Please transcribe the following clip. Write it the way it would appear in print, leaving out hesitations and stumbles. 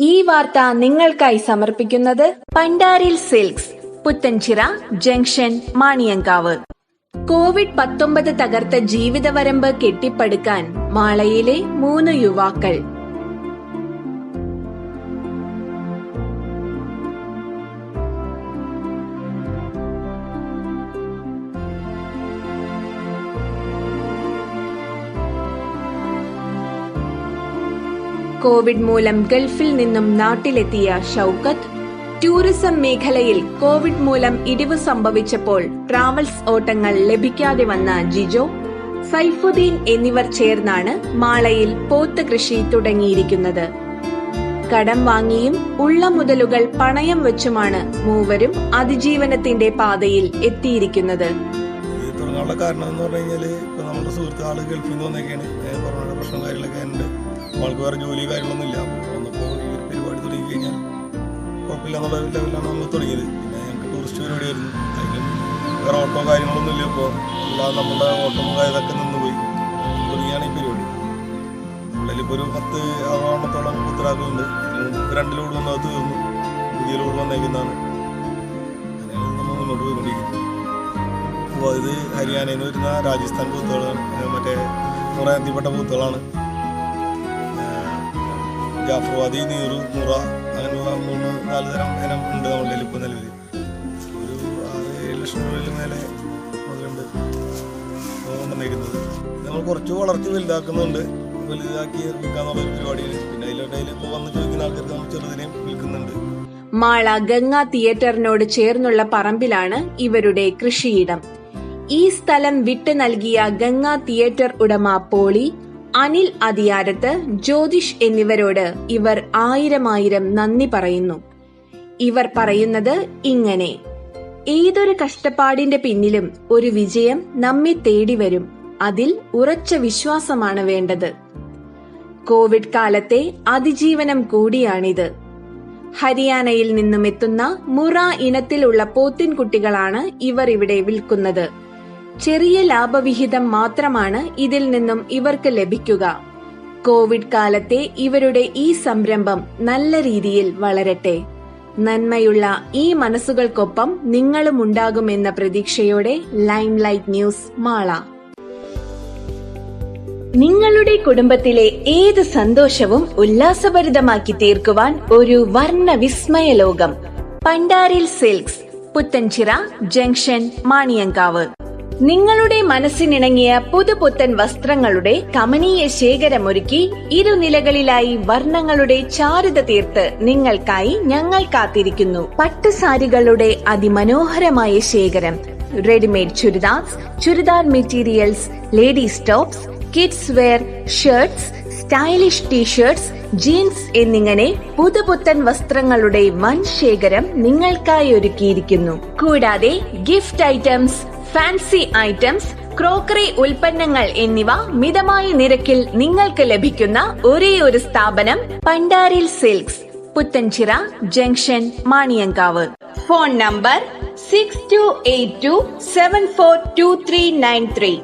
ഈ വാർത്ത നിങ്ങൾക്കായി സമർപ്പിക്കുന്നത് പണ്ടാരിൽ സിൽക്സ്, പുത്തൻചിറ ജംഗ്ഷൻ, മാണിയങ്കാവ്. കോവിഡ്-19 തകർത്ത ജീവിതവരമ്പ് കെട്ടിപ്പടുക്കാൻ മാളയിലെ 3 യുവാക്കൾ. കോവിഡ് മൂലം ഗൾഫിൽ നിന്നും നാട്ടിലെത്തിയ ഷൌക്കത്ത്, ടൂറിസം മേഖലയിൽ കോവിഡ് മൂലം ഇടിവ് സംഭവിച്ചപ്പോൾ ട്രാവൽസ് ഓട്ടങ്ങൾ ലഭിക്കാതെ വന്ന ജിജോ, സൈഫുദ്ദീൻ എന്നിവർ ചേർന്നാണ് മാളയിൽ പോത്ത് കൃഷി തുടങ്ങിയിരിക്കുന്നത്. കടം വാങ്ങിയും ഉള്ള മുതലുകൾ പണയം വെച്ചുമാണ് മൂവരും അതിജീവനത്തിന്റെ പാതയിൽ എത്തിയിരിക്കുന്നത്. കാരണം എന്ന് പറഞ്ഞു കഴിഞ്ഞാൽ ഇപ്പൊ നമ്മുടെ സുഹൃത്ത് ആള് ഗൾഫിൽ നിന്ന് വന്നേക്കാണ്. കൊറോണയുടെ പ്രശ്നം കാര്യങ്ങളൊക്കെ ഉണ്ട്. നമ്മൾക്ക് വേറെ ജോലി കാര്യങ്ങളൊന്നും ഇല്ല. വന്നപ്പോൾ ഈ ഒരു പരിപാടി തുടങ്ങി കഴിഞ്ഞാൽ കുഴപ്പമില്ല എന്നുള്ള ലെവലിലാണ് നമ്മൾ തുടങ്ങിയത്. പിന്നെ ഞങ്ങൾക്ക് ടൂറിസ്റ്റ് പരിപാടിയായിരുന്നു. അതിലും വേറെ ഓട്ടോ കാര്യങ്ങളൊന്നും ഇല്ല. ഇപ്പോൾ എല്ലാം നമ്മുടെ ഓട്ടം ഇതൊക്കെ നിന്നുപോയി. തുടങ്ങിയാണ് ഈ പരിപാടി. നമ്മളിലിപ്പോൾ ഒരു 10-6 പുത്തരാക്കുന്നുണ്ട്. 2 ലോഡ് വന്നത് തീർന്നു. പുതിയ ലോഡ് വന്നേക്കുന്നതാണ്. അങ്ങനെയാണ് നമ്മൾ മുന്നോട്ട് പോയിക്കൊണ്ടിരിക്കുന്നത്. അപ്പോൾ ഇത് ഹരിയാനയിൽ നിന്ന് വരുന്ന രാജസ്ഥാൻ പൂത്തുകളാണ്. മറ്റേ കുറേ എത്തിപ്പെട്ട പൂത്തുകളാണ്. ജാഫർവാദി, നീറു, മുറ, അങ്ങനെയുള്ള 3-4 തരം ഇനം ഉണ്ട് നമ്മളുടെ ഇപ്പോൾ നിലവിൽ. ഒരു 6-7 ലക്ഷം രൂപയിൽ മേലെ മുതലുണ്ട് കൊണ്ടുവന്നേക്കുന്നത്. നമ്മൾ കുറച്ച് വളർത്തി വലുതാക്കുന്നുണ്ട്. വലുതാക്കി വിൽക്കാന്നുള്ള ഒരു പരിപാടിയിൽ. പിന്നെ അതിലിടയിൽ ഇപ്പോൾ വന്ന് ചോദിക്കുന്ന ആൾക്കാർക്ക് നമ്മൾ ചെറുതിനെയും വിൽക്കുന്നുണ്ട്. മാള ഗംഗ തിയേറ്ററിനോട് ചേർന്നുള്ള പറമ്പിലാണ് ഇവരുടെ കൃഷിയിടം. ഈ സ്ഥലം വിട്ടു നൽകിയ ഗംഗ തിയേറ്റർ ഉടമ പോളി, അനിൽ അതിയാരത്ത്, ജ്യോതിഷ് എന്നിവരോട് ഇവർ 1000 നന്ദി പറയുന്നു. ഇവർ പറയുന്നത് ഇങ്ങനെ: ഏതൊരു കഷ്ടപ്പാടിന്റെ പിന്നിലും ഒരു വിജയം നമ്മെ തേടി വരും. അതിൽ ഉറച്ച വിശ്വാസമാണ് വേണ്ടത്. കോവിഡ് കാലത്തെ അതിജീവനം കൂടിയാണിത്. ഹരിയാനയിൽ നിന്നും എത്തുന്ന മുറ ഇനത്തിലുള്ള പോത്തിൻകുട്ടികളാണ് ഇവർ ഇവിടെ വിൽക്കുന്നത്. ചെറിയ ലാഭവിഹിതം മാത്രമാണ് ഇതിൽ നിന്നും ഇവർക്ക് ലഭിക്കുക. കോവിഡ് കാലത്തെ ഇവരുടെ ഈ സംരംഭം നല്ല രീതിയിൽ വളരട്ടെ. നന്മയുള്ള ഈ മനസ്സുകൾക്കൊപ്പം നിങ്ങളും ഉണ്ടാകുമെന്ന പ്രതീക്ഷയോടെ ലൈംലൈറ്റ് ന്യൂസ്, മാള. നിങ്ങളുടെ കുടുംബത്തിലെ ഏത് സന്തോഷവും ഉല്ലാസഭരിതമാക്കി തീർക്കുവാൻ ഒരു വർണ്ണ വിസ്മയ ലോകം. പണ്ടാരിൽ സിൽക്സ്, പുത്തൻചിറ ജംഗ്ഷൻ, മാണിയങ്കാവ്. നിങ്ങളുടെ മനസ്സിനിണങ്ങിയ പുതുപുത്തൻ വസ്ത്രങ്ങളുടെ കമനീയ ശേഖരമൊരുക്കി ഇരുനിലകളിലായി വർണ്ണങ്ങളുടെ ചാരുത തീർത്ത് നിങ്ങൾക്കായി ഞങ്ങൾ കാത്തിരിക്കുന്നു. പട്ടുസാരികളുടെ അതിമനോഹരമായ ശേഖരം, readymade churidars, churidar materials, ladies tops, kids wear, shirts, stylish t-shirts, jeans എന്നിങ്ങനെ പുതുപുത്തൻ വസ്ത്രങ്ങളുടെ വൻ ശേഖരം നിങ്ങൾക്കായി ഒരുക്കിയിരിക്കുന്നു. കൂടാതെ gift items, fancy items, crockery ഉൽപ്പന്നങ്ങൾ എന്നിവ മിതമായ നിരക്കിൽ നിങ്ങൾക്ക് ലഭിക്കുന്ന ഒരേ ഒരു സ്ഥാപനം പണ്ടാരിൽ silks, Puthenchira junction, Maniyankavu. Phone number 6282742393.